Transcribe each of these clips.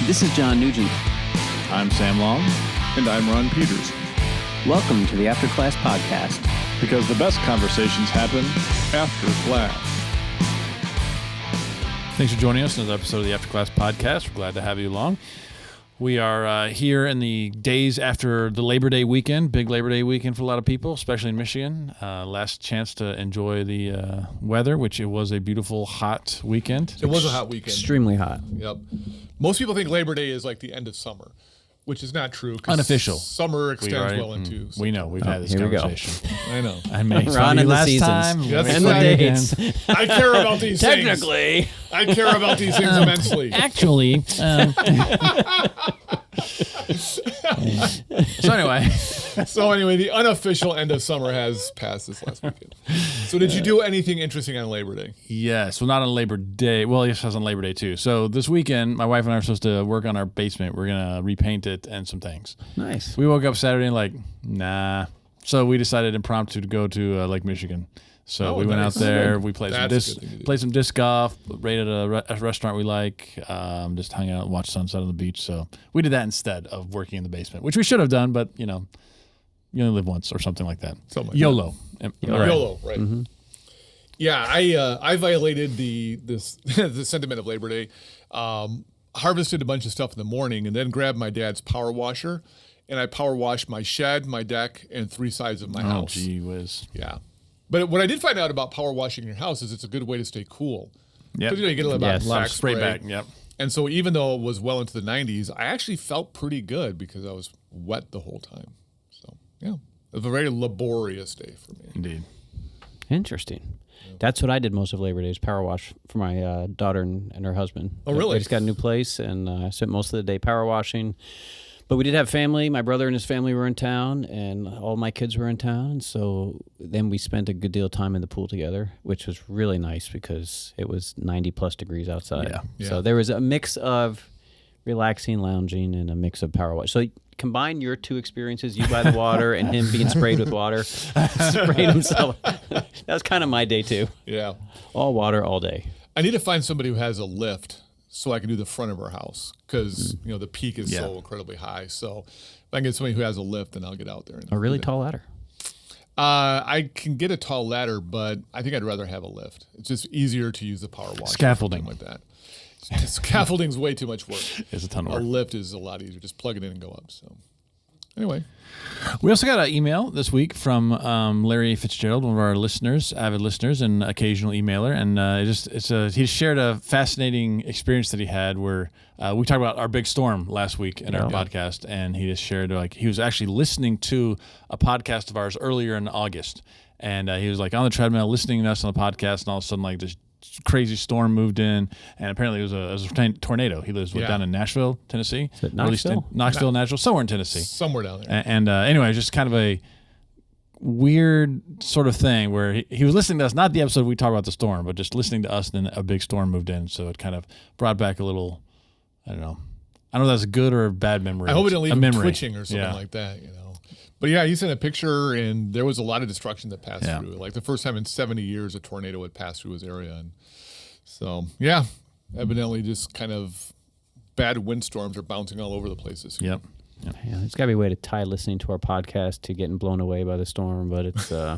This is John Nugent. I'm Sam Long. And I'm Ron Peters. Welcome to the After Class Podcast. Because the best conversations happen after class. Thanks for joining us in another episode of the After Class Podcast. We're glad to have you along. We are here in the days after the Labor Day weekend, big Labor Day weekend for a lot of people, especially in Michigan. Last chance to enjoy the weather, which it was a beautiful, hot weekend. It was a hot weekend. Extremely hot. Yep. Most people think Labor Day is like the end of summer, which is not true. Unofficial. Summer extends well into September. We know. We've had this here we conversation. I know. I made Ron fun of you and the last seasons. time. Yes, And the dates. I care about these things. Technically. I care about these things immensely. Actually. So anyway, the unofficial end of summer has passed this last weekend. So did you do anything interesting on Labor Day? Yes. Well, not on Labor Day. Well, yes, I was on Labor Day too. So this weekend, my wife and I are supposed to work on our basement. We're going to repaint it and some things. Nice. We woke up Saturday and like, nah. So we decided impromptu to go to Lake Michigan. So we went out there. We played some disc golf, raided a restaurant we like, just hung out and watched sunset on the beach. So we did that instead of working in the basement, which we should have done, but you only live once or something like that. YOLO. YOLO, right. Mm-hmm. Yeah, I violated the sentiment of Labor Day. Harvested a bunch of stuff in the morning and then grabbed my dad's power washer, and I power washed my shed, my deck, and 3 sides of my house. Oh, gee whiz. Yeah. But what I did find out about power washing your house is it's a good way to stay cool. Yeah. Because you get a lot of spray back. Yep. And so even though it was well into the 90s, I actually felt pretty good because I was wet the whole time. So, yeah. It was a very laborious day for me. Indeed. Interesting. Yeah. That's what I did most of Labor Day, is power wash for my daughter and her husband. Oh, really? They just got a new place, and I spent most of the day power washing. But we did have family. My brother and his family were in town, and all my kids were in town. And so then we spent a good deal of time in the pool together, which was really nice because it was 90-plus degrees outside. Yeah. So there was a mix of relaxing, lounging, and a mix of power wash. So combine your two experiences, you by the water and him being sprayed with water, sprayed himself. That was kind of my day, too. Yeah. All water, all day. I need to find somebody who has a lift so I can do the front of our house because the peak is so incredibly high. So if I can get somebody who has a lift, then I'll get out there. A really tall ladder. I can get a tall ladder, but I think I'd rather have a lift. It's just easier to use the power washer. Scaffolding. Like that. Scaffolding's way too much work. It's a ton of work. A lift is a lot easier. Just plug it in and go up. So anyway. We also got an email this week from Larry Fitzgerald, one of our listeners, avid listeners, and occasional emailer. And he shared a fascinating experience that he had where we talked about our big storm last week in our podcast, and he just shared he was actually listening to a podcast of ours earlier in August, and he was like on the treadmill listening to us on the podcast, and all of a sudden like this crazy storm moved in, and apparently it was a tornado. He lives down in Nashville, Tennessee. Is it Knoxville? Knoxville, Nashville, somewhere in Tennessee. Somewhere down there. And anyway, just kind of a weird sort of thing where he was listening to us, not the episode we talked about the storm, but just listening to us, and then a big storm moved in. So it kind of brought back a little, I don't know if that's a good or a bad memory. I hope it didn't leave him twitching or something like that, But yeah, he sent a picture, and there was a lot of destruction that passed through. Like the first time in 70 years a tornado had passed through his area. And so, evidently just kind of bad windstorms are bouncing all over the place this year. Yep. Yeah, there's got to be a way to tie listening to our podcast to getting blown away by the storm, but it's... I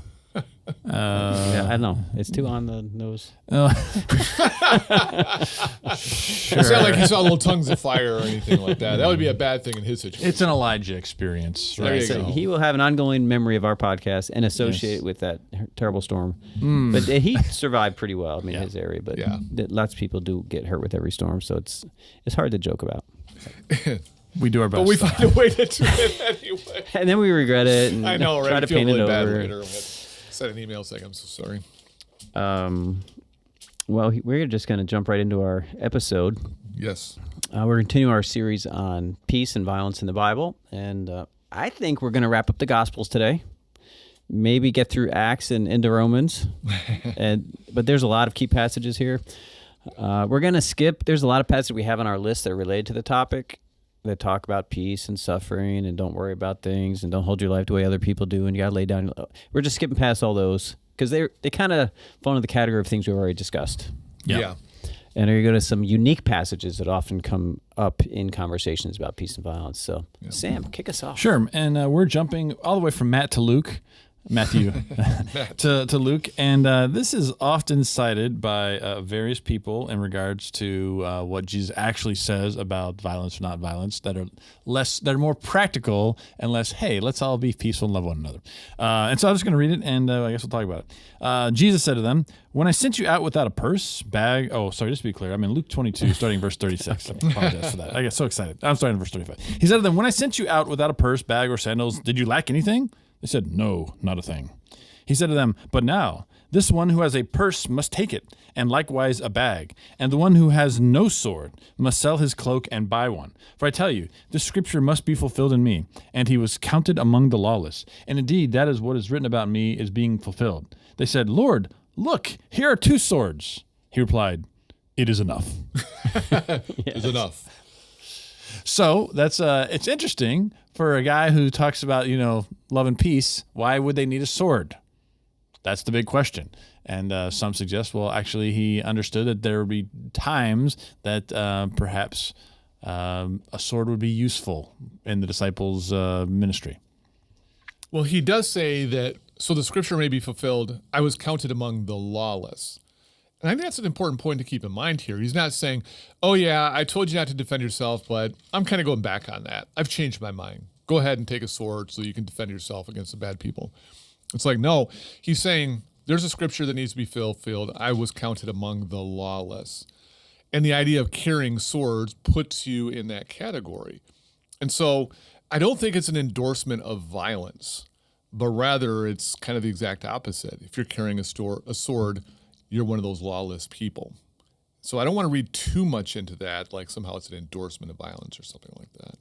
don't know. It's too on the nose. Sure. It's not like he saw little tongues of fire or anything like that. That would be a bad thing in his situation. It's an Elijah experience. Right? So he will have an ongoing memory of our podcast and associate it with that terrible storm. But he survived pretty well. I mean, his area. But lots of people do get hurt with every storm, so it's hard to joke about. We do our best. But we find a way to do it anyway. And then we regret it. And I know, right? Try to paint really it bad over. Later. Sent an email saying I'm so sorry. Well, we're just going to jump right into our episode. Yes. We're continuing our series on peace and violence in the Bible, and I think we're going to wrap up the Gospels today. Maybe get through Acts and into Romans, but there's a lot of key passages here. We're going to skip. There's a lot of passages we have on our list that are related to the topic that talk about peace and suffering and don't worry about things and don't hold your life the way other people do and you got to lay down. We're just skipping past all those because they kind of fall into the category of things we've already discussed. Yeah. And are you going to some unique passages that often come up in conversations about peace and violence? So, Sam, kick us off. Sure. And we're jumping all the way from Matt to Luke. Matthew to Luke, and this is often cited by various people in regards to what Jesus actually says about violence or not violence, that are more practical and less, hey, let's all be peaceful and love one another. And so I'm just going to read it, and I guess we'll talk about it. Jesus said to them, "When I sent you out without a purse, bag..." Oh, sorry, just to be clear, I'm in Luke 22, starting verse 36. I apologize for that. I get so excited. I'm starting verse 35. He said to them, "When I sent you out without a purse, bag, or sandals, did you lack anything?" They said, "No, not a thing." He said to them, "But now, this one who has a purse must take it, and likewise a bag. And the one who has no sword must sell his cloak and buy one. For I tell you, this scripture must be fulfilled in me." And he was counted among the lawless. And indeed, that is what is written about me is being fulfilled. They said, "Lord, look, here are 2 swords." He replied, "It is enough." It's enough. So that's it's interesting for a guy who talks about, love and peace. Why would they need a sword? That's the big question. And some suggest, well, actually, he understood that there would be times that perhaps a sword would be useful in the disciples' ministry. Well, he does say that, so the scripture may be fulfilled, I was counted among the lawless. And I think that's an important point to keep in mind here. He's not saying, oh, yeah, I told you not to defend yourself, but I'm kind of going back on that. I've changed my mind. Go ahead and take a sword so you can defend yourself against the bad people. It's like, no, he's saying there's a scripture that needs to be fulfilled. I was counted among the lawless. And the idea of carrying swords puts you in that category. And so I don't think it's an endorsement of violence, but rather it's kind of the exact opposite. If you're carrying a sword, you're one of those lawless people. So I don't want to read too much into that, like somehow it's an endorsement of violence or something like that.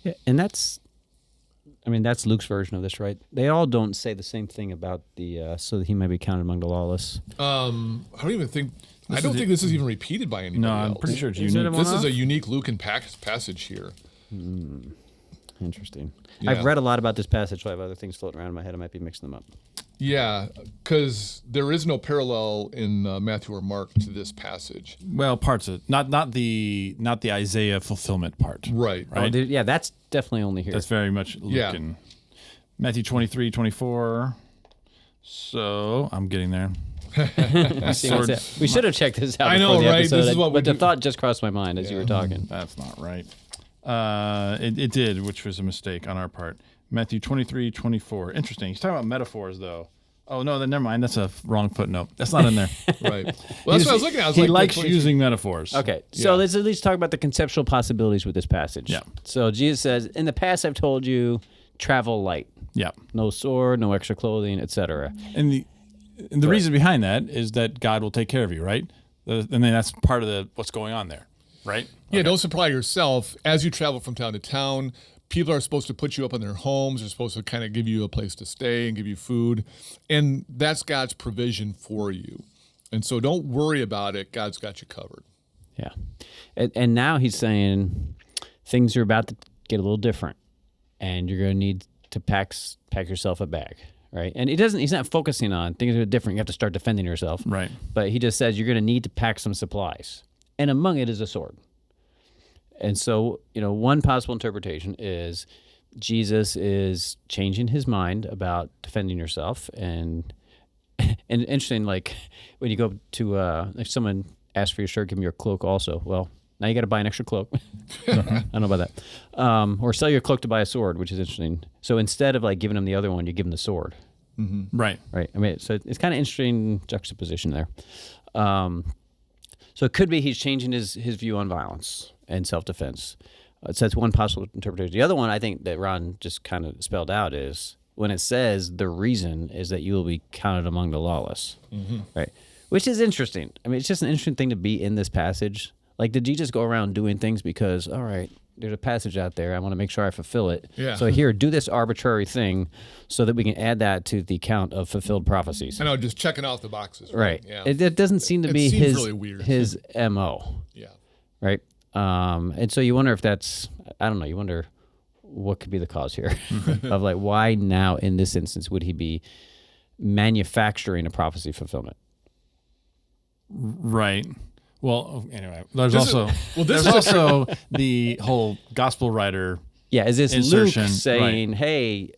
Yeah, and that's Luke's version of this, right? They all don't say the same thing about the so that he may be counted among the lawless. I don't think this is even repeated by anybody else. I'm pretty sure it's unique. This is a unique Lucan passage here. Interesting. Yeah. I've read a lot about this passage, so I have other things floating around in my head. I might be mixing them up. Yeah, because there is no parallel in Matthew or Mark to this passage. Well, parts of it, not the Isaiah fulfillment part. Right. Oh, yeah, that's definitely only here. That's very much Luke and Matthew 23, 24. So I'm getting there. We should have checked this out. I know, before the right? episode, This is what but the thought just crossed my mind as you were talking. That's not right. It did, which was a mistake on our part. Matthew 23, 24. Interesting. He's talking about metaphors, though. Oh, no, then never mind. That's a wrong footnote. That's not in there. Right. Well, that's what I was looking at. He likes using metaphors. Okay, so let's at least talk about the conceptual possibilities with this passage. Yeah. So Jesus says, in the past I've told you, travel light. Yeah. No sword, no extra clothing, etc. And the reason behind that is that God will take care of you, right? And then that's part of what's going on there, right? Yeah, don't supply yourself. As you travel from town to town, people are supposed to put you up in their homes. They're supposed to kind of give you a place to stay and give you food. And that's God's provision for you. And so don't worry about it. God's got you covered. Yeah. And now he's saying things are about to get a little different, and you're going to need to pack yourself a bag, right? And he's not focusing on things are different. You have to start defending yourself. Right. But he just says you're going to need to pack some supplies. And among it is a sword. And so, one possible interpretation is Jesus is changing his mind about defending yourself. And interesting, like when you go to, if someone asks for your shirt, give them your cloak also. Well, now you got to buy an extra cloak. I don't know about that. Or sell your cloak to buy a sword, which is interesting. So instead of like giving them the other one, you give them the sword. Mm-hmm. Right. Right. I mean, so it's kind of interesting juxtaposition there. So it could be he's changing his view on violence and self-defense. So that's one possible interpretation. The other one I think that Ron just kind of spelled out is when it says the reason is that you will be counted among the lawless, right? Which is interesting. I mean, it's just an interesting thing to be in this passage. Like, did Jesus go around doing things because, all right, there's a passage out there, I want to make sure I fulfill it. Yeah. So here, do this arbitrary thing so that we can add that to the count of fulfilled prophecies. I know, just checking off the boxes. Right. Yeah. It doesn't seem to be seems really weird. his MO. Yeah. Right. And so you wonder if that's, I don't know, you wonder what could be the cause here of like, why now in this instance would he be manufacturing a prophecy fulfillment? Right. Well, anyway, there's This also is- well, this there's is a- also the whole gospel writer. Yeah, is this Insertion, Luke saying, hey,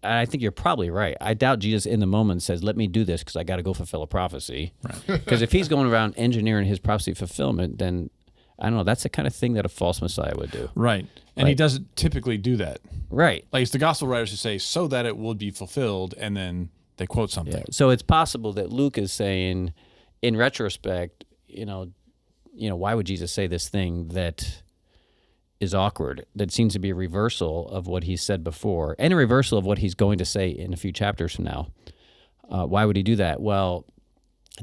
I think you're probably right. I doubt Jesus in the moment says, let me do this because I got to go fulfill a prophecy. Because if he's going around engineering his prophecy fulfillment, then I don't know. That's the kind of thing that a false Messiah would do. Right. And he doesn't typically do that. Right. Like, it's the gospel writers who say, so that it will be fulfilled, and then they quote something. Yeah. So it's possible that Luke is saying, in retrospect, why would Jesus say this thing that is awkward, that seems to be a reversal of what he said before, and a reversal of what he's going to say in a few chapters from now. Why would he do that? Well,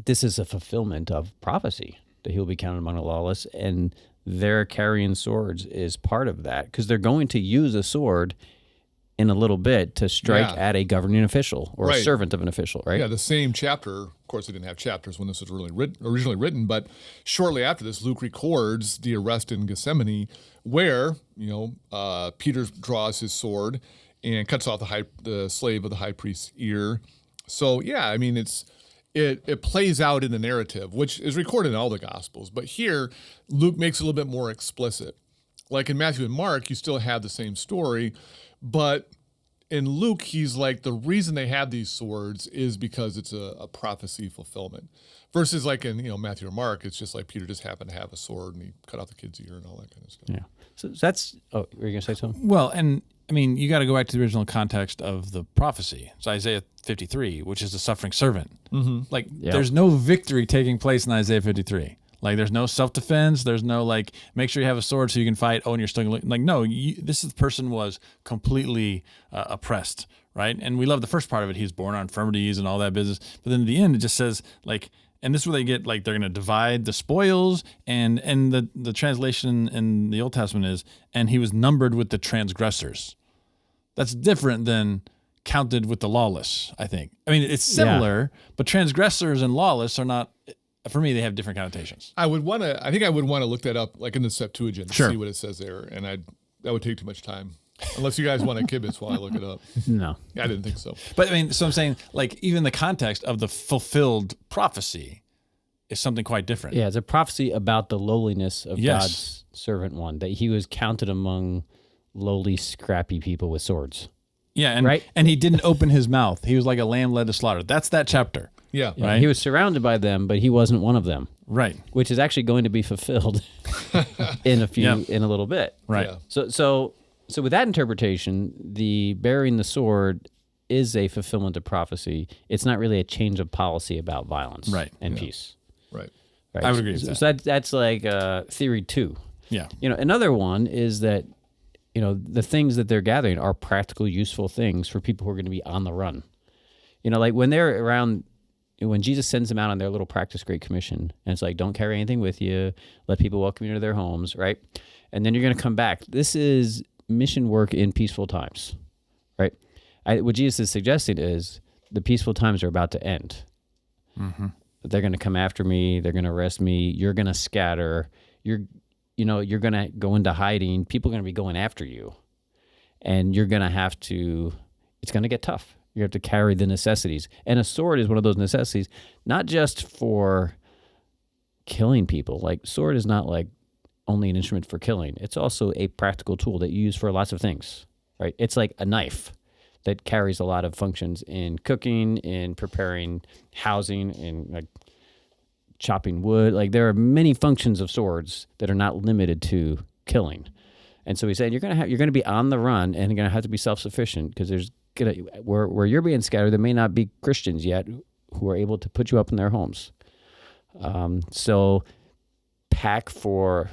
this is a fulfillment of prophecy, that he'll be counted among the lawless, and their carrying swords is part of that, because they're going to use a sword in a little bit to strike at a governing official or a servant of an official, right? Yeah, the same chapter. Of course, they didn't have chapters when this was originally written, but shortly after this, Luke records the arrest in Gethsemane, where Peter draws his sword and cuts off the slave of the high priest's ear. So yeah, I mean it plays out in the narrative, which is recorded in all the Gospels, but here Luke makes it a little bit more explicit. Like in Matthew and Mark, you still have the same story, but in Luke, he's like, the reason they have these swords is because it's a prophecy fulfillment. Versus like in Matthew or Mark, it's just like Peter just happened to have a sword and he cut off the kid's ear and all that kind of stuff. Yeah. So that's. Oh, were you gonna say something? Well, and I mean, you got to go back to the original context of the prophecy. It's Isaiah 53, which is the suffering servant. Mm-hmm. Like, there's no victory taking place in Isaiah 53. Like, there's no self-defense. There's no, like, make sure you have a sword so you can fight. Oh, and you're still like, no, this person was completely oppressed, right? And we love the first part of it. He's born on infirmities and all that business. But then at the end, it just says, like, and this is where they get, like, they're going to divide the spoils. And the translation in the Old Testament is, and he was numbered with the transgressors. That's different than counted with the lawless, I think. I mean, it's similar, but transgressors and lawless are not... For me, they have different connotations. I think I would want to look that up, like in the Septuagint, to see what it says there, and that would take too much time. Unless you guys want to kibitz while I look it up. No. I didn't think so. But I mean, so I'm saying, like, even the context of the fulfilled prophecy is something quite different. Yeah, it's a prophecy about the lowliness of God's servant one, that he was counted among lowly, scrappy people with swords. Yeah, and he didn't open his mouth. He was like a lamb led to slaughter. That's that chapter. Yeah. Yeah, right. He was surrounded by them, but he wasn't one of them. Right. Which is actually going to be fulfilled in a little bit. Right. Yeah. So with that interpretation, the bearing the sword is a fulfillment of prophecy. It's not really a change of policy about violence and peace. Right. I would agree with that. So that's like theory 2. Yeah. Another one is that the things that they're gathering are practical, useful things for people who are going to be on the run. Like when they're around. When Jesus sends them out on their little practice Great Commission, and it's like, don't carry anything with you, let people welcome you to their homes, right? And then you're going to come back. This is mission work in peaceful times, right? What Jesus is suggesting is the peaceful times are about to end. Mm-hmm. They're going to come after me. They're going to arrest me. You're going to scatter. You're going to go into hiding. People are going to be going after you. And you're going to have to, it's going to get tough. You have to carry the necessities. And a sword is one of those necessities, not just for killing people. Like, sword is not like only an instrument for killing. It's also a practical tool that you use for lots of things, right? It's like a knife that carries a lot of functions in cooking, in preparing housing, in like chopping wood. Like, there are many functions of swords that are not limited to killing. And so he said, you're going to be on the run, and you're going to have to be self-sufficient, because there's where you're being scattered, there may not be Christians yet who are able to put you up in their homes. So pack for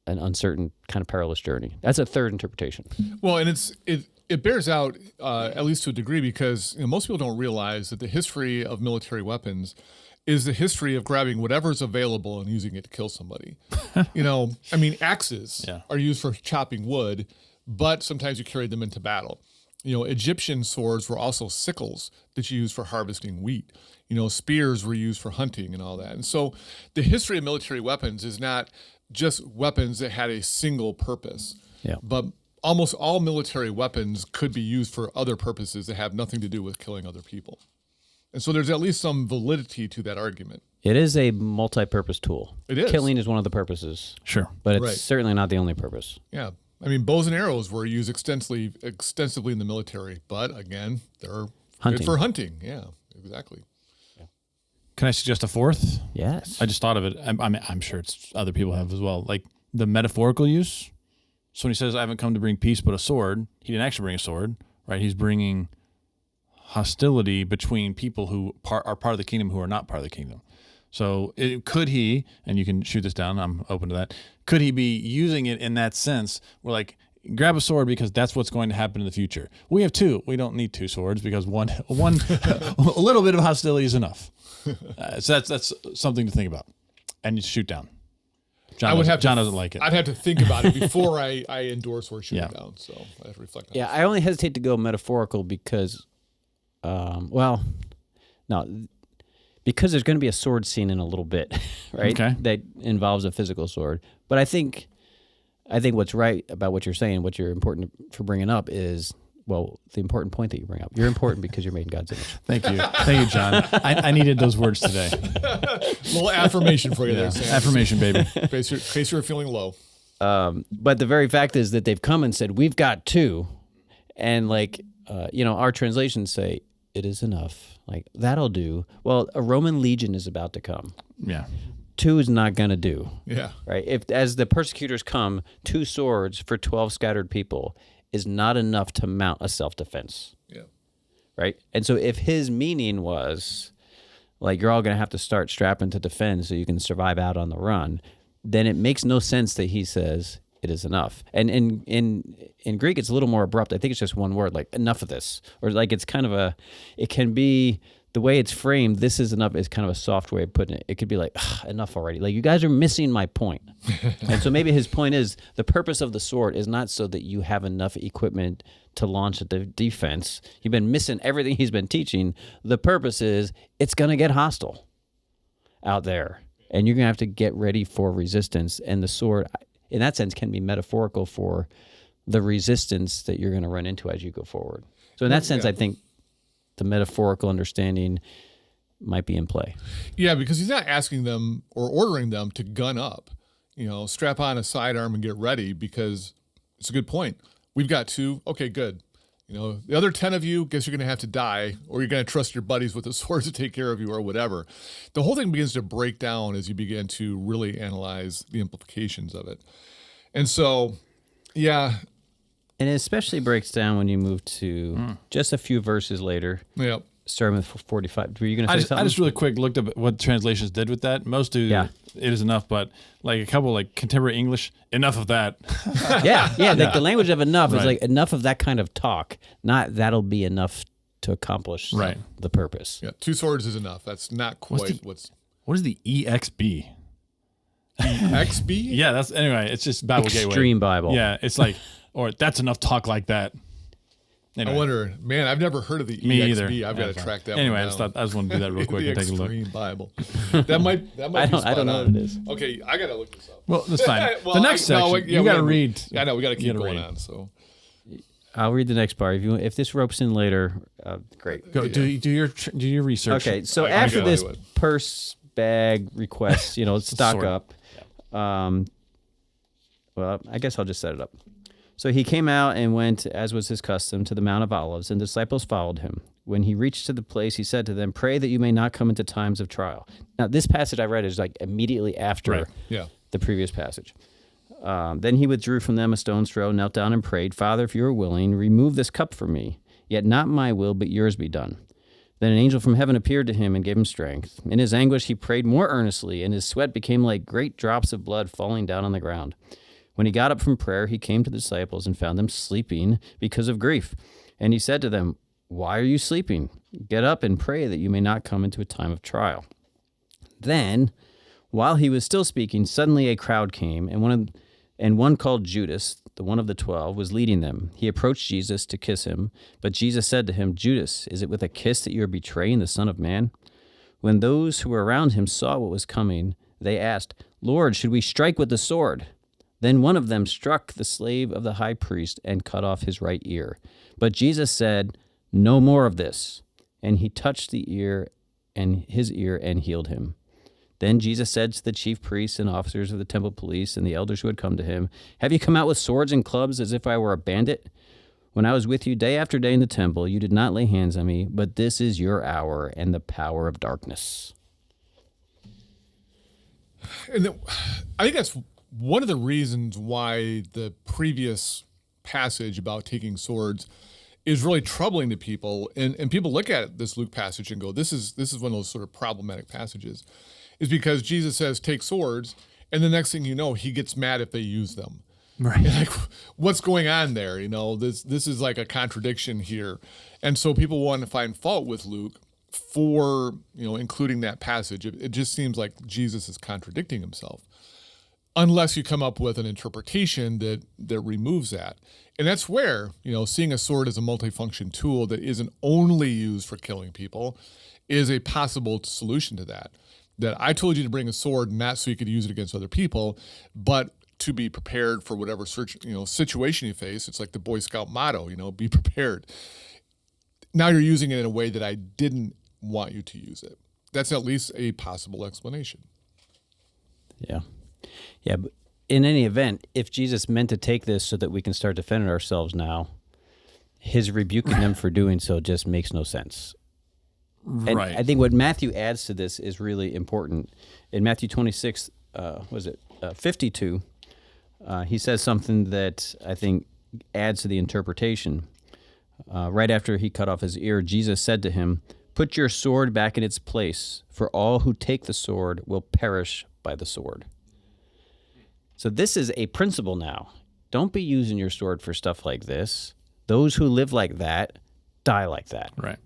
an uncertain kind of perilous journey. That's a third interpretation. Well, and it bears out at least to a degree, because most people don't realize that the history of military weapons is the history of grabbing whatever's available and using it to kill somebody. I mean, axes are used for chopping wood, but sometimes you carry them into battle. Egyptian swords were also sickles that you used for harvesting wheat. Spears were used for hunting and all that. And so the history of military weapons is not just weapons that had a single purpose, but almost all military weapons could be used for other purposes that have nothing to do with killing other people. And so there's at least some validity to that argument. It is a multi-purpose tool. It is. Killing is one of the purposes. Sure. But it's Right. certainly not the only purpose. Yeah. I mean, bows and arrows were used extensively in the military, but again, they're Hunting. good for hunting. Yeah, exactly. Can I suggest a fourth? Yes. I just thought of it. I'm sure it's other people have as well. Like the metaphorical use. So when he says, "I haven't come to bring peace, but a sword," he didn't actually bring a sword, right? He's bringing hostility between people who are part of the kingdom who are not part of the kingdom. So could he, and you can shoot this down, I'm open to that, could he be using it in that sense where like, grab a sword because that's what's going to happen in the future. We have two. We don't need two swords because one a little bit of hostility is enough. So that's something to think about. And you shoot down. John doesn't like it. I'd have to think about it before I endorse or shoot Yeah. it down. So I have to reflect on Yeah, it. I only hesitate to go metaphorical because, because there's going to be a sword scene in a little bit, right? Okay. That involves a physical sword. But I think what's right about what you're saying, what you're important for bringing up is, well, the important point that you bring up. You're important because you're made in God's image. Thank you, John. I needed those words today. A little affirmation for you there, Sam. Affirmation, baby. In case you're feeling low. But the very fact is that they've come and said, we've got two. And our translations say, it is enough. Like, that'll do. Well, a Roman legion is about to come. Yeah. Two is not going to do. Yeah. Right? If as the persecutors come, 2 swords for 12 scattered people is not enough to mount a self-defense. Yeah. Right? And so if his meaning was, like, you're all going to have to start strapping to defend so you can survive out on the run, then it makes no sense that he says it is enough. And in Greek, it's a little more abrupt. I think it's just one word, like, enough of this. Or like it's kind of it can be, the way it's framed, this is enough, is kind of a soft way of putting it. It could be like, enough already. Like, you guys are missing my point. And so maybe his point is, the purpose of the sword is not so that you have enough equipment to launch a defense. You've been missing everything he's been teaching. The purpose is, it's going to get hostile out there. And you're going to have to get ready for resistance. And the sword, in that sense, can be metaphorical for the resistance that you're going to run into as you go forward. So in that sense, I think the metaphorical understanding might be in play. Yeah, because he's not asking them or ordering them to gun up, strap on a sidearm and get ready, because it's a good point. We've got 2. Okay, good. The other 10 of you, guess you're going to have to die, or you're going to trust your buddies with the swords to take care of you or whatever. The whole thing begins to break down as you begin to really analyze the implications of it. And so, yeah. And it especially breaks down when you move to just a few verses later. Yep. Starting with 45. Were you going to say something? I just really quick looked up what translations did with that. Most do. Yeah. It is enough, but like a couple like contemporary English, enough of that. Yeah. Like the language of enough is Right. like enough of that kind of talk, not that'll be enough to accomplish Right. the purpose. Yeah, 2 swords is enough. That's not quite what's What is the EXB? XB? Yeah, that's anyway. It's just Bible Gateway. Extreme Bible. Yeah, it's like, or that's enough talk like that. Anyway. I wonder, man, I've never heard of the Me EXB. either. I've got to track that Anyway, one down. I just wanted to do that real quick the and take a look. Extreme Bible. That might be I spot don't know on. what it is. Okay, I got to look this up. Well, that's fine. Well, the next section, we you got to gotta- read. Yeah, I know, we got to keep gotta going read. on. So I'll read the next part. If this ropes in later, great. Go, do your research. Okay, so I after gotta this do it. purse bag request, stock Sort. up. Well, I guess I'll just set it up. So he came out and went, as was his custom, to the Mount of Olives, and disciples followed him. When he reached to the place, he said to them, "Pray that you may not come into times of trial." Now, this passage I read is like immediately after Right. yeah, the previous passage. Then he withdrew from them a stone's throw, knelt down and prayed, "Father, if you are willing, remove this cup from me. Yet not my will, but yours be done." Then an angel from heaven appeared to him and gave him strength. In his anguish he prayed more earnestly, and his sweat became like great drops of blood falling down on the ground. When he got up from prayer, he came to the disciples and found them sleeping because of grief. And he said to them, "Why are you sleeping? Get up and pray that you may not come into a time of trial." Then, while he was still speaking, suddenly a crowd came, and one called Judas, the one of the 12, was leading them. He approached Jesus to kiss him, but Jesus said to him, "Judas, is it with a kiss that you are betraying the Son of Man?" When those who were around him saw what was coming, they asked, "Lord, should we strike with the sword?" Then one of them struck the slave of the high priest and cut off his right ear. But Jesus said, "No more of this." And he touched his ear and healed him. Then Jesus said to the chief priests and officers of the temple police and the elders who had come to him, "Have you come out with swords and clubs as if I were a bandit? When I was with you day after day in the temple, you did not lay hands on me, but this is your hour and the power of darkness." And I think that's one of the reasons why the previous passage about taking swords is really troubling to people. And people look at this Luke passage and go, this is one of those sort of problematic passages, is because Jesus says, take swords. And the next thing you know, he gets mad if they use them. Right. And like, what's going on there? This is like a contradiction here. And so people want to find fault with Luke for, including that passage. It just seems like Jesus is contradicting himself, unless you come up with an interpretation that removes that. And that's where, seeing a sword as a multifunction tool that isn't only used for killing people is a possible solution to that. That I told you to bring a sword not so you could use it against other people, but to be prepared for whatever situation you face. It's like the Boy Scout motto, be prepared. Now you're using it in a way that I didn't want you to use it. That's at least a possible explanation. Yeah. Yeah, but in any event, if Jesus meant to take this so that we can start defending ourselves now, his rebuking them for doing so just makes no sense. And Right. I think what Matthew adds to this is really important. In Matthew 26, 52, he says something that I think adds to the interpretation. Right after he cut off his ear, Jesus said to him, "Put your sword back in its place, for all who take the sword will perish by the sword." So this is a principle now. Don't be using your sword for stuff like this. Those who live like that die like that. Right.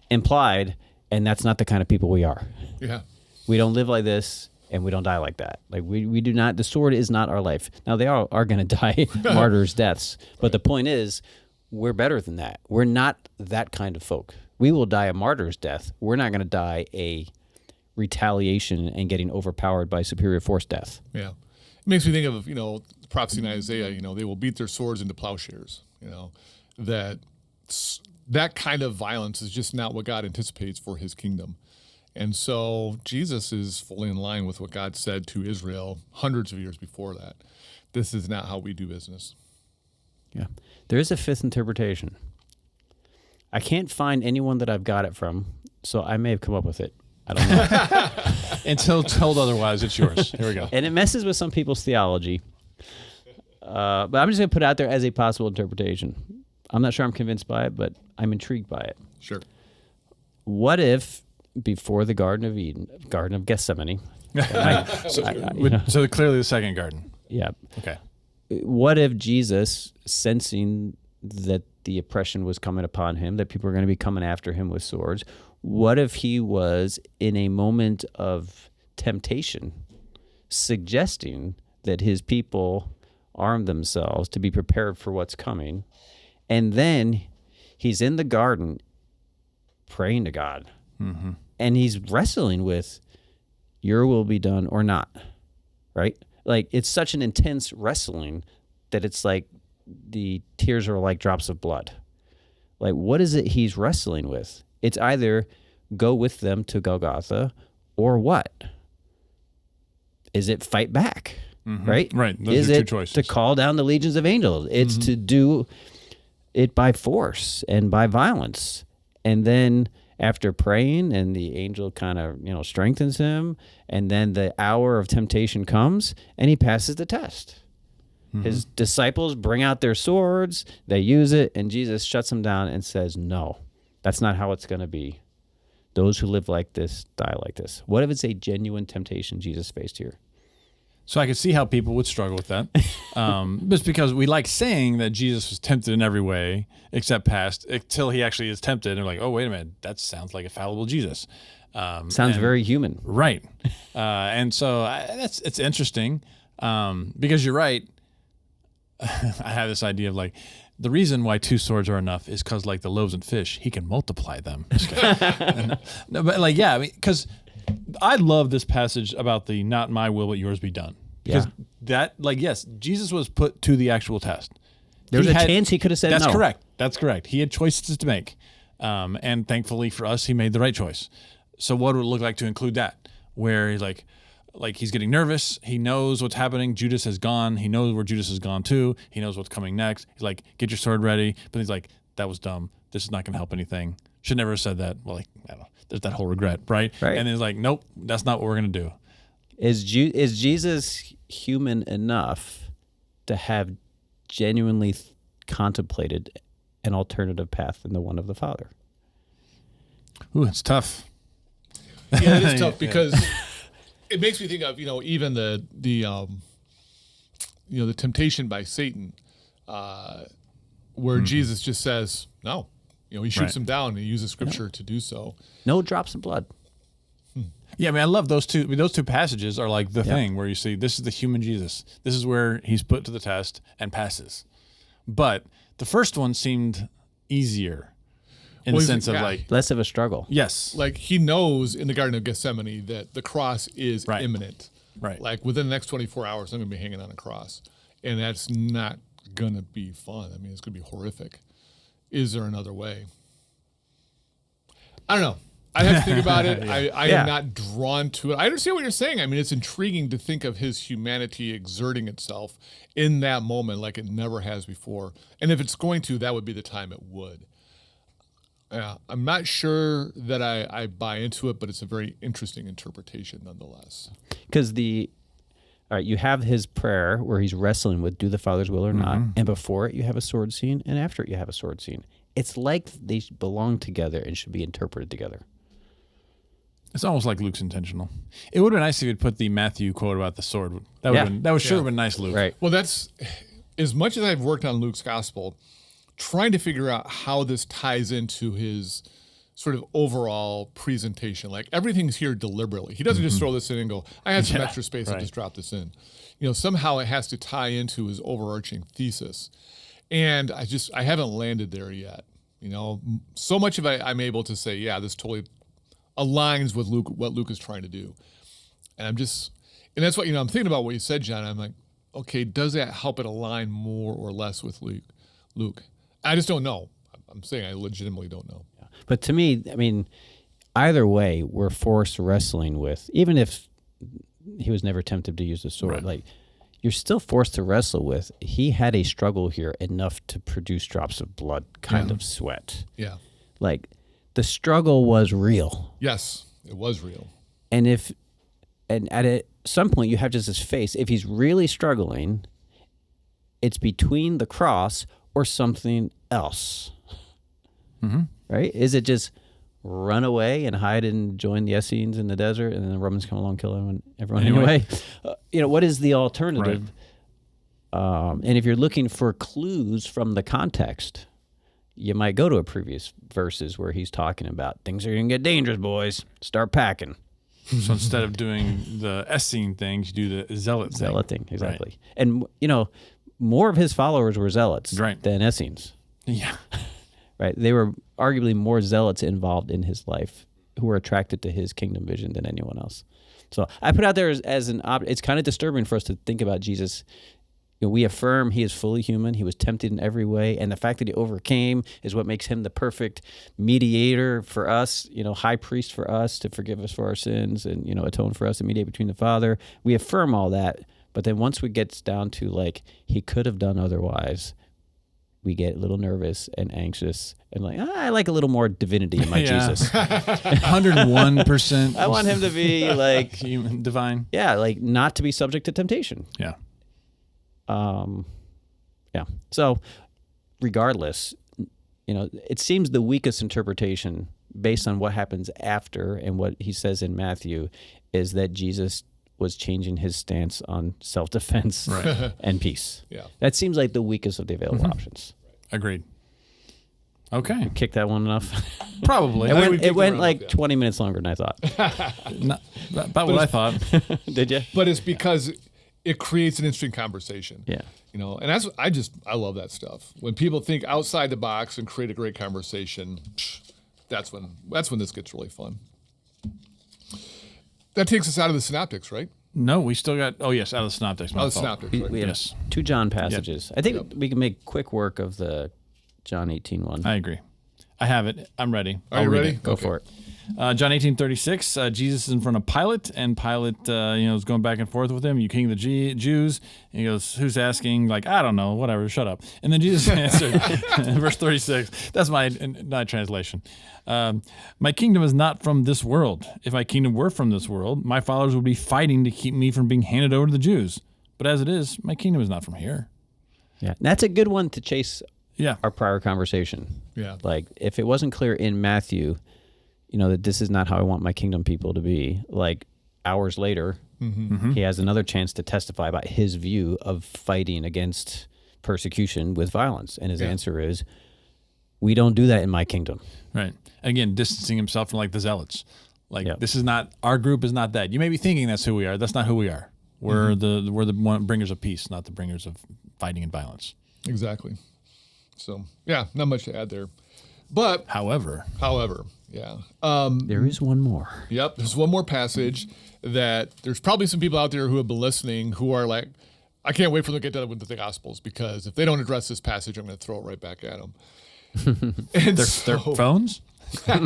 Implied, and that's not the kind of people we are. Yeah. We don't live like this, and we don't die like that. Like we do not. The sword is not our life. Now they are going to die martyrs' deaths, but the point is, we're better than that. We're not that kind of folk. We will die a martyr's death. We're not going to die a retaliation and getting overpowered by superior force death. Yeah. It makes me think of, the prophecy in Isaiah, they will beat their swords into plowshares, that kind of violence is just not what God anticipates for his kingdom. And so Jesus is fully in line with what God said to Israel hundreds of years before that. This is not how we do business. Yeah. There is a fifth interpretation. I can't find anyone that I've got it from, so I may have come up with it. I don't know. Until told otherwise, it's yours. Here we go. And it messes with some people's theology. But I'm just going to put it out there as a possible interpretation. I'm not sure I'm convinced by it, but I'm intrigued by it. Sure. What if before the Garden of Eden, Garden of Gethsemane, So clearly the second garden. yeah. Okay. What if Jesus, sensing that the oppression was coming upon him, that people were going to be coming after him with swords, what if he was in a moment of temptation, suggesting that his people arm themselves to be prepared for what's coming, and then he's in the garden praying to God, and he's wrestling with, your will be done or not, right? Like, it's such an intense wrestling that it's like the tears are like drops of blood. Like, what is it he's wrestling with? It's either go with them to Golgotha or what? Is it fight back, right? Right. Those Is are two it choices. to call down the legions of angels? It's to do it by force and by violence. And then after praying and the angel kind of, strengthens him, and then the hour of temptation comes and he passes the test. His disciples bring out their swords, they use it, and Jesus shuts them down and says, no, that's not how it's going to be. Those who live like this die like this. What if it's a genuine temptation Jesus faced here? So I could see how people would struggle with that. Just because we like saying that Jesus was tempted in every way except past, until he actually is tempted. And they're like, oh, wait a minute, that sounds like a fallible Jesus. Sounds very human. Right. And so it's interesting because you're right. I have this idea of like, the reason why two swords are enough is because like the loaves and fish, he can multiply them. No, but like, yeah, because I love this passage about the not my will, but yours be done. Because that, like, yes, Jesus was put to the actual test. There's a chance he could have said no. That's correct. That's correct. He had choices to make. And thankfully for us, he made the right choice. So what would it look like to include that? where he's like he's getting nervous. He knows what's happening. Judas has gone. He knows where Judas has gone to. He knows what's coming next. He's like, get your sword ready. But he's like, that was dumb. This is not going to help anything. Should never have said that. Well, like, I don't know. There's that whole regret, right? And then he's like, nope, that's not what we're going to do. Is Jesus human enough to have genuinely contemplated an alternative path than the one of the Father? Ooh, it's tough. Yeah, it is tough because it makes me think of, even the temptation by Satan, where Jesus just says no. He shoots him down and he uses scripture to do so. No drops of blood. Yeah, I mean, I love those two. I mean, those two passages are like the thing where you see this is the human Jesus. This is where he's put to the test and passes. But the first one seemed easier in the sense of like less of a struggle. Yes, like he knows in the Garden of Gethsemane that the cross is imminent. Right. Like within the next 24 hours, I'm going to be hanging on a cross, and that's not going to be fun. I mean, it's going to be horrific. Is there another way? I don't know. I have to think about it. I am not drawn to it. I understand what you're saying. I mean, it's intriguing to think of his humanity exerting itself in that moment like it never has before. And if it's going to, that would be the time it would. Yeah, I'm not sure that I buy into it, but it's a very interesting interpretation nonetheless. Because all right, you have his prayer where he's wrestling with do the Father's will or not, and before it you have a sword scene, and after it you have a sword scene. It's like they belong together and should be interpreted together. It's almost like Luke's intentional. It would have been nice if he'd put the Matthew quote about the sword. That would sure have been nice, Luke. Right. Well, that's as much as I've worked on Luke's gospel, trying to figure out how this ties into his sort of overall presentation. Like everything's here deliberately. He doesn't just throw this in and go, I had some extra space, I just dropped this in. Somehow it has to tie into his overarching thesis. And I haven't landed there yet. So much of it I'm able to say, yeah, this totally aligns with what Luke is trying to do. And that's what, I'm thinking about what you said, John. I'm like, okay, does that help it align more or less with Luke? I just don't know. I'm saying I legitimately don't know. But to me, I mean, either way, we're forced wrestling with, even if he was never tempted to use the sword, like you're still forced to wrestle with, he had a struggle here enough to produce drops of blood, kind of sweat. Yeah. Like the struggle was real. Yes, it was real. And at some point you have just his face. If he's really struggling, it's between the cross or something else. Right? Is it just run away and hide and join the Essenes in the desert, and then the Romans come along, kill him, and everyone anyway? What is the alternative? Right. And if you're looking for clues from the context, you might go to a previous verses where he's talking about things are going to get dangerous, boys. Start packing. So instead of doing the Essene things, you do the zealot thing. Exactly. Right. And, more of his followers were zealots than Essenes. Yeah. Right. They were arguably more zealots involved in his life who were attracted to his kingdom vision than anyone else. So I put out there as it's kind of disturbing for us to think about Jesus. We affirm he is fully human. He was tempted in every way. And the fact that he overcame is what makes him the perfect mediator for us, high priest for us to forgive us for our sins and, atone for us and mediate between the Father. We affirm all that. But then once we get down to like, he could have done otherwise, we get a little nervous and anxious and like, I like a little more divinity in my Jesus. 101%. I want him to be like human, divine. Yeah, like not to be subject to temptation. Yeah. Yeah. So regardless, it seems the weakest interpretation based on what happens after and what he says in Matthew is that Jesus was changing his stance on self-defense and peace. Yeah. That seems like the weakest of the available options. Agreed. Okay. Kick that one enough? Probably. It went like 20 minutes longer than I thought. About what I thought. Did you? But it's because it creates an interesting conversation. Yeah. And that's, I love that stuff. When people think outside the box and create a great conversation, that's when this gets really fun. That takes us out of the synoptics, right? No, we still got, out of the synoptics. Out of the synoptics, right. We have 2 John passages. Yep. I think we can make quick work of the John 18 one. I agree. I have it. I'm ready. Are you ready? Go for it. John 18:36. Jesus is in front of Pilate, and Pilate, is going back and forth with him. You king of the Jews. And he goes, "Who's asking?" Like, I don't know. Whatever. Shut up. And then Jesus answered, verse 36. That's my translation. My kingdom is not from this world. If my kingdom were from this world, my followers would be fighting to keep me from being handed over to the Jews. But as it is, my kingdom is not from here. Yeah, that's a good one to chase. Yeah. Our prior conversation. Yeah. Like, if it wasn't clear in Matthew, that this is not how I want my kingdom people to be, like, hours later, he has another chance to testify about his view of fighting against persecution with violence. And his answer is, we don't do that in my kingdom. Right. Again, distancing himself from, like, the zealots. Like, this is not, our group is not that. You may be thinking that's who we are. That's not who we are. We're the bringers of peace, not the bringers of fighting and violence. Exactly. So, yeah, not much to add there. But, however, yeah. There is one more. Yep, there's one more passage that there's probably some people out there who have been listening who are like, I can't wait for them to get done with the Gospels, because if they don't address this passage, I'm going to throw it right back at them. And their phones? We're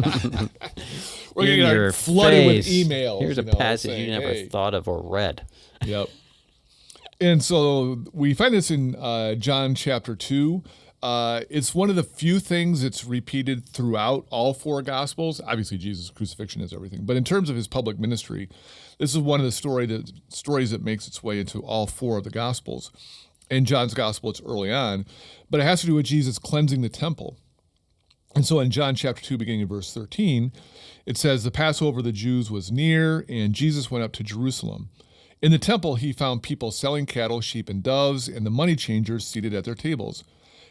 going to get flooded with emails. Here's a passage saying, you never thought of or read. Yep. And so we find this in John chapter 2. It's one of the few things that's repeated throughout all four Gospels. Obviously, Jesus' crucifixion is everything. But in terms of his public ministry, this is one of the stories that makes its way into all four of the Gospels. In John's Gospel, it's early on, but it has to do with Jesus cleansing the temple. And so in John chapter 2, beginning in verse 13, it says, "The Passover of the Jews was near, and Jesus went up to Jerusalem. In the temple, he found people selling cattle, sheep, and doves, and the money changers seated at their tables.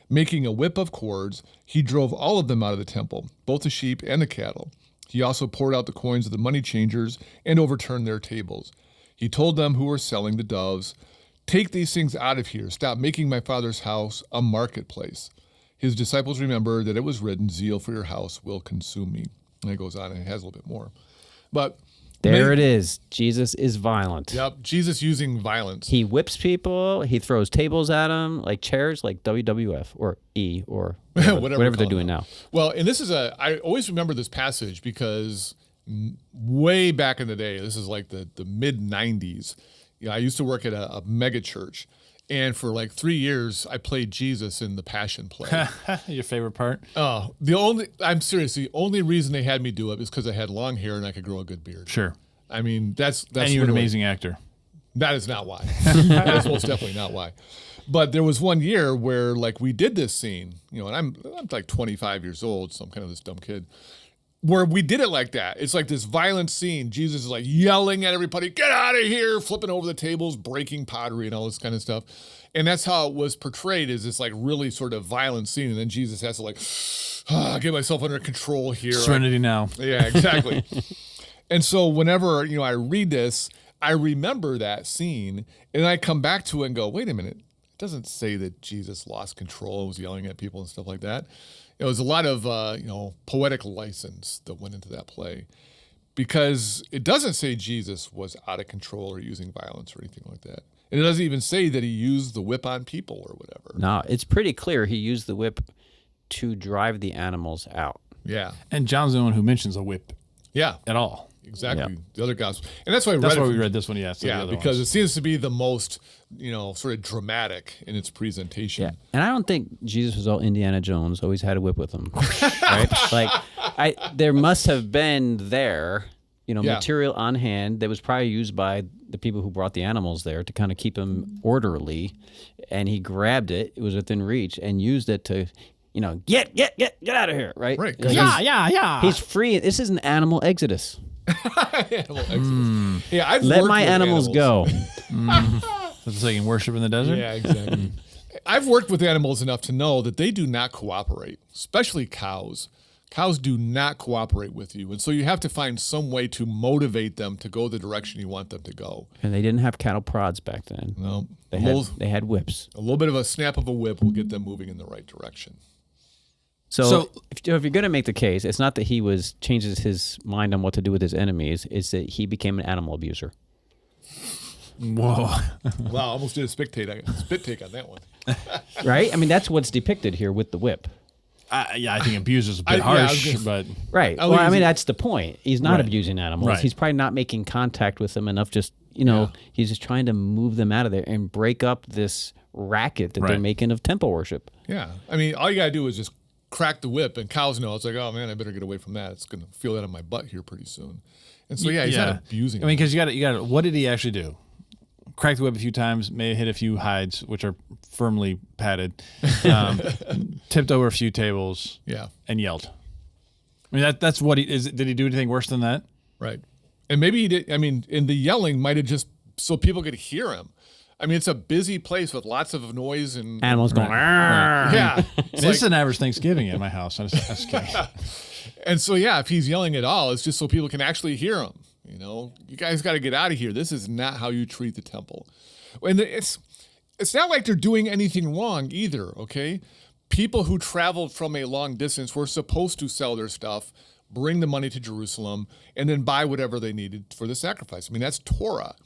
Making a whip of cords, he drove all of them out of the temple, both the sheep and the cattle. He also poured out the coins of the money changers and overturned their tables. He told them who were selling the doves, 'Take these things out of here. Stop making my Father's house a marketplace.' His disciples remembered that it was written, 'Zeal for your house will consume me.'" And it goes on, and it has a little bit more. But there it is. Jesus is violent. Yep, Jesus using violence. He whips people. He throws tables at them, like chairs, like WWF or E or whatever they're doing now. Well, and this is I always remember this passage because way back in the day, this is like the mid-'90s, I used to work at a mega church. And for like 3 years, I played Jesus in the Passion play. Your favorite part? Oh, I'm serious. The only reason they had me do it is because I had long hair and I could grow a good beard. Sure. I mean, that's and you're an amazing actor. That is not why. That is most definitely not why. But there was one year where like we did this scene, and I'm like 25 years old, so I'm kind of this dumb kid, where we did it like that. It's like this violent scene. Jesus is like yelling at everybody, "Get out of here," flipping over the tables, breaking pottery and all this kind of stuff. And that's how it was portrayed, as this like really sort of violent scene. And then Jesus has to like, get myself under control here. Serenity now. Yeah, exactly. And so whenever, I read this, I remember that scene and I come back to it and go, wait a minute. It doesn't say that Jesus lost control and was yelling at people and stuff like that. It was a lot of, poetic license that went into that play, because it doesn't say Jesus was out of control or using violence or anything like that. And it doesn't even say that he used the whip on people or whatever. No, it's pretty clear he used the whip to drive the animals out. Yeah. And John's the one who mentions a whip. Yeah. At all. Exactly. Yeah. The other gospel. And that's why we read this one, yes. Yeah, because it seems to be the most, sort of dramatic in its presentation. Yeah. And I don't think Jesus was all Indiana Jones, always had a whip with him. Right? Like, there must have been material on hand that was probably used by the people who brought the animals there to kind of keep them orderly. And he grabbed it, it was within reach, and used it to, get out of here, right? Right. Yeah. He's free. This is an animal exodus. Animal exodus. Yeah, let my animals go. So they can worship in the desert? Yeah, exactly. I've worked with animals enough to know that they do not cooperate, especially cows. Cows do not cooperate with you. And so you have to find some way to motivate them to go the direction you want them to go. And they didn't have cattle prods back then. No. They had whips. A little bit of a snap of a whip will get them moving in the right direction. So if you're going to make the case, it's not that he changes his mind on what to do with his enemies. It's that he became an animal abuser. Whoa. Wow, almost did a spit take on that one. Right? I mean, that's what's depicted here with the whip. I think abuse is a bit harsh, but right. Well, I mean, that's the point. He's not abusing animals. Right. He's probably not making contact with them enough. Just he's just trying to move them out of there and break up this racket that they're making of temple worship. Yeah, I mean, all you gotta do is just crack the whip, and cows know. It's like, oh man, I better get away from that. It's gonna feel that on my butt here pretty soon. And so he's not abusing. I mean, because you got. What did he actually do? Cracked the whip a few times, may have hit a few hides, which are firmly padded, tipped over a few tables, and yelled. I mean, that's what he is. Did he do anything worse than that? Right. And maybe he did. I mean, in the yelling might have just so people could hear him. I mean, it's a busy place with lots of noise and animals going. Right. Yeah, this is an average Thanksgiving at my house. I'm just kidding. And so, if he's yelling at all, it's just so people can actually hear him. You guys got to get out of here. This is not how you treat the temple. And it's not like they're doing anything wrong either, okay? People who traveled from a long distance were supposed to sell their stuff, bring the money to Jerusalem, and then buy whatever they needed for the sacrifice. I mean, that's Torah.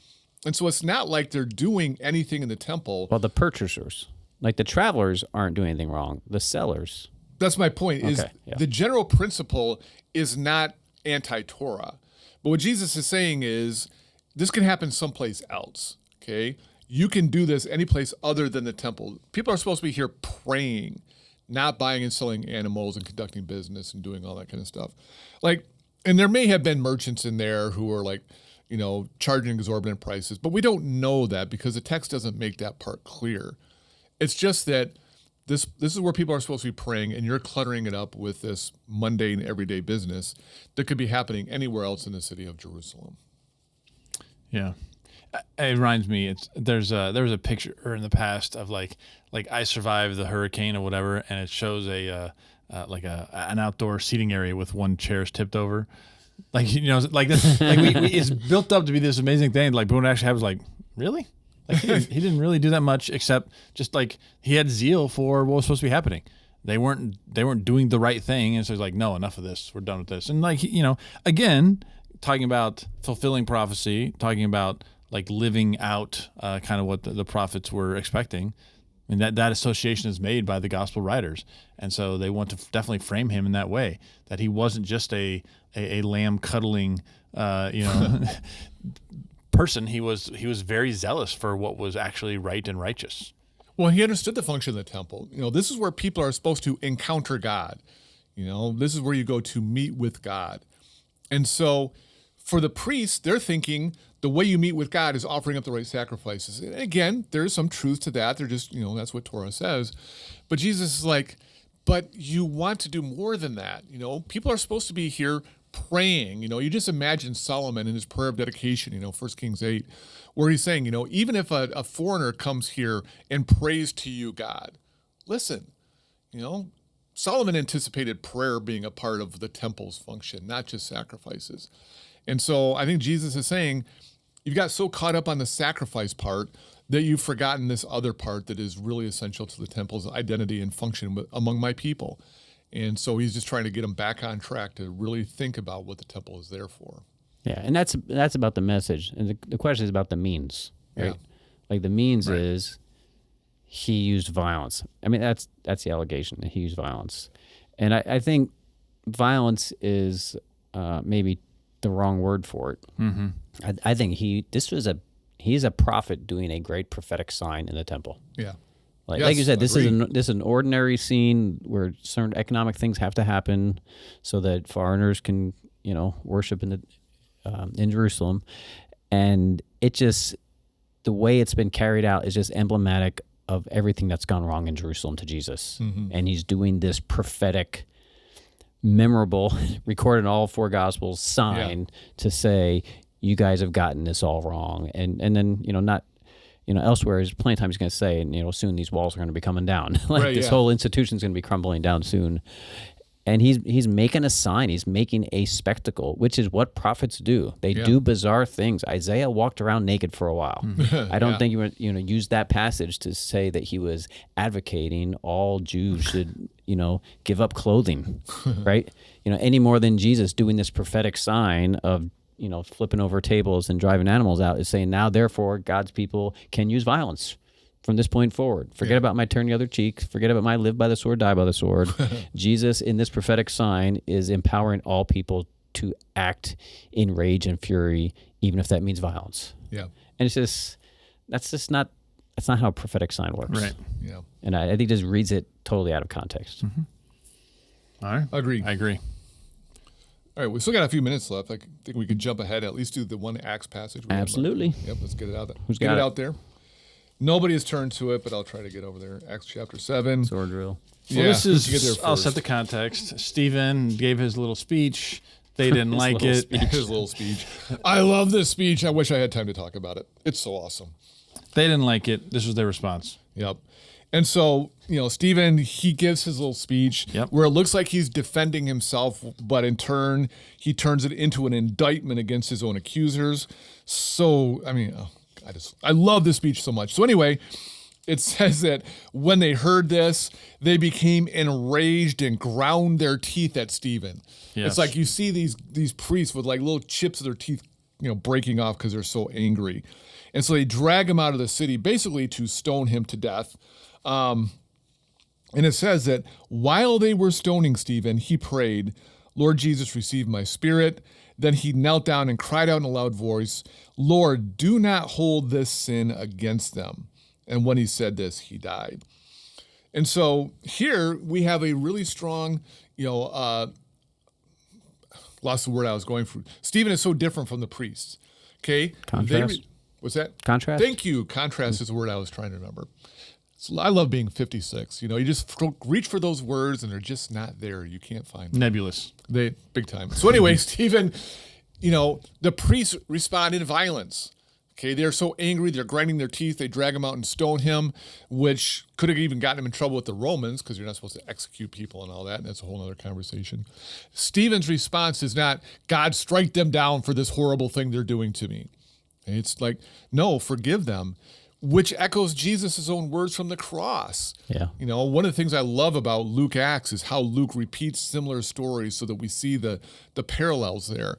And so it's not like they're doing anything in the temple. Well, the purchasers, like the travelers, aren't doing anything wrong. The sellers. That's my point, the general principle is not anti-Torah. But what Jesus is saying is this can happen someplace else, okay? You can do this any place other than the temple. People are supposed to be here praying, not buying and selling animals and conducting business and doing all that kind of stuff. And there may have been merchants in there who are charging exorbitant prices, but we don't know that because the text doesn't make that part clear. It's just that this is where people are supposed to be praying, and you're cluttering it up with this mundane, everyday business that could be happening anywhere else in the city of Jerusalem. Yeah, it reminds me. There was a picture in the past of like I survived the hurricane or whatever, and it shows an outdoor seating area with one chair tipped over. It's built up to be this amazing thing. But when it actually happens, really? He didn't really do that much except just he had zeal for what was supposed to be happening. They weren't doing the right thing, and so he's no, enough of this. We're done with this. And again, talking about fulfilling prophecy, talking about living out kind of what the prophets were expecting. I mean, that association is made by the gospel writers, and so they want to definitely frame him in that way, that he wasn't just a lamb cuddling, person. He was very zealous for what was actually right and righteous. Well, he understood the function of the temple. This is where people are supposed to encounter God. This is where you go to meet with God. And so for the priests, they're thinking the way you meet with God is offering up the right sacrifices. And again, there's some truth to that. They're just, that's what Torah says. But Jesus is but you want to do more than that. People are supposed to be here praying. You just imagine Solomon in his prayer of dedication, 1 Kings 8, where he's saying, even if a foreigner comes here and prays to you, God, listen, Solomon anticipated prayer being a part of the temple's function, not just sacrifices. And so I think Jesus is saying, you've got so caught up on the sacrifice part that you've forgotten this other part that is really essential to the temple's identity and function among my people. And so he's just trying to get them back on track to really think about what the temple is there for. Yeah, and that's about the message. And the question is about the means, right? Yeah. The means is he used violence. I mean, that's the allegation, that he used violence. And I think violence is maybe the wrong word for it. Mm-hmm. I think he's a prophet doing a great prophetic sign in the temple. Yeah. Like you said, this is an ordinary scene where certain economic things have to happen so that foreigners can, worship in Jerusalem, and the way it's been carried out is just emblematic of everything that's gone wrong in Jerusalem to Jesus, and he's doing this prophetic, memorable, recorded in all four Gospels sign to say, you guys have gotten this all wrong, and then not. Elsewhere, there's plenty of times he's going to say, and soon these walls are going to be coming down. This whole institution's going to be crumbling down soon. And he's making a sign. He's making a spectacle, which is what prophets do. They do bizarre things. Isaiah walked around naked for a while. I don't think you would use that passage to say that he was advocating all Jews should give up clothing, right? Any more than Jesus doing this prophetic sign of flipping over tables and driving animals out is saying, now, therefore, God's people can use violence from this point forward. Forget about my turn the other cheek. Forget about my live by the sword, die by the sword. Jesus, in this prophetic sign, is empowering all people to act in rage and fury, even if that means violence. Yeah. And that's not how a prophetic sign works. Right. Yeah. And I think just reads it totally out of context. Mm-hmm. All right. I agree. All right, we still got a few minutes left. I think we could jump ahead, at least do the one Acts passage. Absolutely. Yep, let's get it out there. Who's got it? Out there. Nobody has turned to it, but I'll try to get over there. Acts chapter 7. Sword drill. Well, this is, I'll set the context. Stephen gave his little speech. They didn't like it. His little speech. I love this speech. I wish I had time to talk about it. It's so awesome. They didn't like it. This was their response. Yep. And so, Stephen, he gives his little speech where it looks like he's defending himself, but in turn, he turns it into an indictment against his own accusers. So, I love this speech so much. So anyway, it says that when they heard this, they became enraged and ground their teeth at Stephen. Yes. It's like you see these priests with like little chips of their teeth, breaking off because they're so angry. And so they drag him out of the city basically to stone him to death. And it says that while they were stoning Stephen, he prayed, "Lord Jesus, receive my spirit." Then he knelt down and cried out in a loud voice, "Lord, do not hold this sin against them." And when he said this, he died. And so here we have a really strong, lost the word I was going for. Stephen is so different from the priests. Okay? Contrast. What's that? Contrast. Thank you. Contrast is the word I was trying to remember. So I love being 56. You just reach for those words and they're just not there. You can't find them. Nebulous. Big time. So anyway, Stephen, the priests respond in violence. Okay, they're so angry, they're grinding their teeth, they drag him out and stone him, which could have even gotten him in trouble with the Romans because you're not supposed to execute people and all that, and that's a whole other conversation. Stephen's response is not, "God, strike them down for this horrible thing they're doing to me." It's like, no, forgive them, which echoes Jesus' own words from the cross. Yeah. One of the things I love about Luke Acts is how Luke repeats similar stories so that we see the parallels there.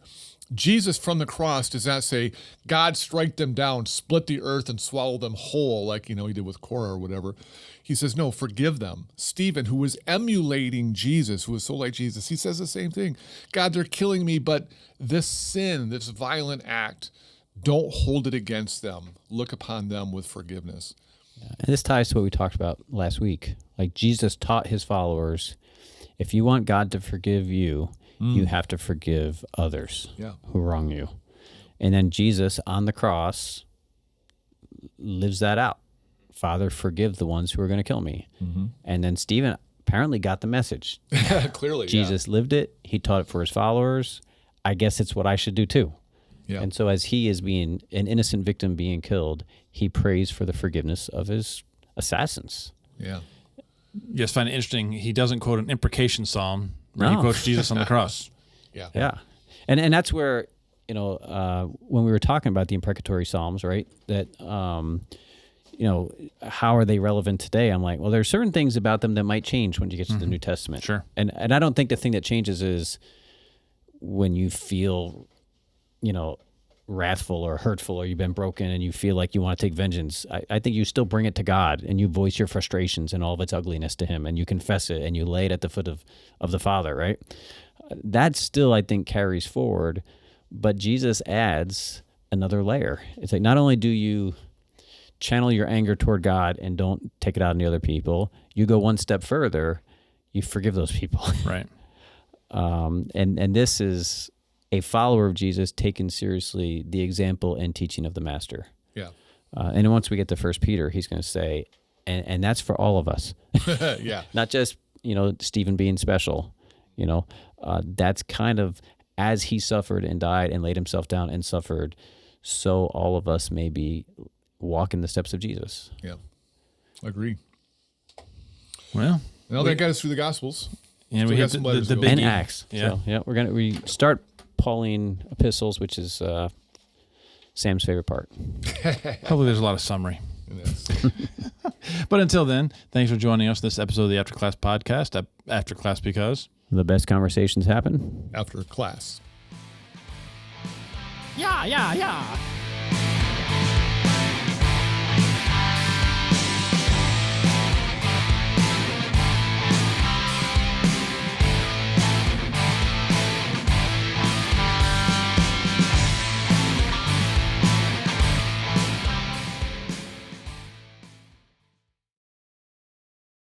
Jesus from the cross does not say, "God, strike them down, split the earth and swallow them whole," like, he did with Korah or whatever. He says, no, forgive them. Stephen, who was emulating Jesus, who was so like Jesus, he says the same thing. "God, they're killing me, but this sin, this violent act, don't hold it against them. Look upon them with forgiveness." And this ties to what we talked about last week. Like Jesus taught his followers, if you want God to forgive you, you have to forgive others who wrong you. And then Jesus on the cross lives that out. Father, forgive the ones who are going to kill me. Mm-hmm. And then Stephen apparently got the message. Clearly, Jesus lived it. He taught it for his followers. I guess it's what I should do too. Yeah. And so as he is being an innocent victim being killed, he prays for the forgiveness of his assassins. Yeah. Yes, find it interesting. He doesn't quote an imprecation psalm. Right? He quotes Jesus on the cross. Yeah. Yeah. And that's where, when we were talking about the imprecatory psalms, right, that, how are they relevant today? I'm like, well, there's certain things about them that might change when you get to the New Testament. Sure. And I don't think the thing that changes is when you feel, wrathful or hurtful or you've been broken and you feel like you want to take vengeance. I think you still bring it to God and you voice your frustrations and all of its ugliness to him and you confess it and you lay it at the foot of the Father, right? That still, I think, carries forward, but Jesus adds another layer. It's like not only do you channel your anger toward God and don't take it out on the other people, you go one step further, you forgive those people. Right. And this is a follower of Jesus taking seriously the example and teaching of the Master. Yeah. And once we get to 1 Peter, he's going to say, and that's for all of us. Yeah. Not just, Stephen being special. That's kind of as he suffered and died and laid himself down and suffered, so all of us may be walking the steps of Jesus. Yeah. Agree. Well, that got us through the Gospels. And we have the biggie. And Acts. Yeah. So, we start Pauline epistles, which is Sam's favorite part. Hopefully there's a lot of summary. But until then, thanks for joining us this episode of the After Class Podcast. After Class because the best conversations happen after class. Yeah.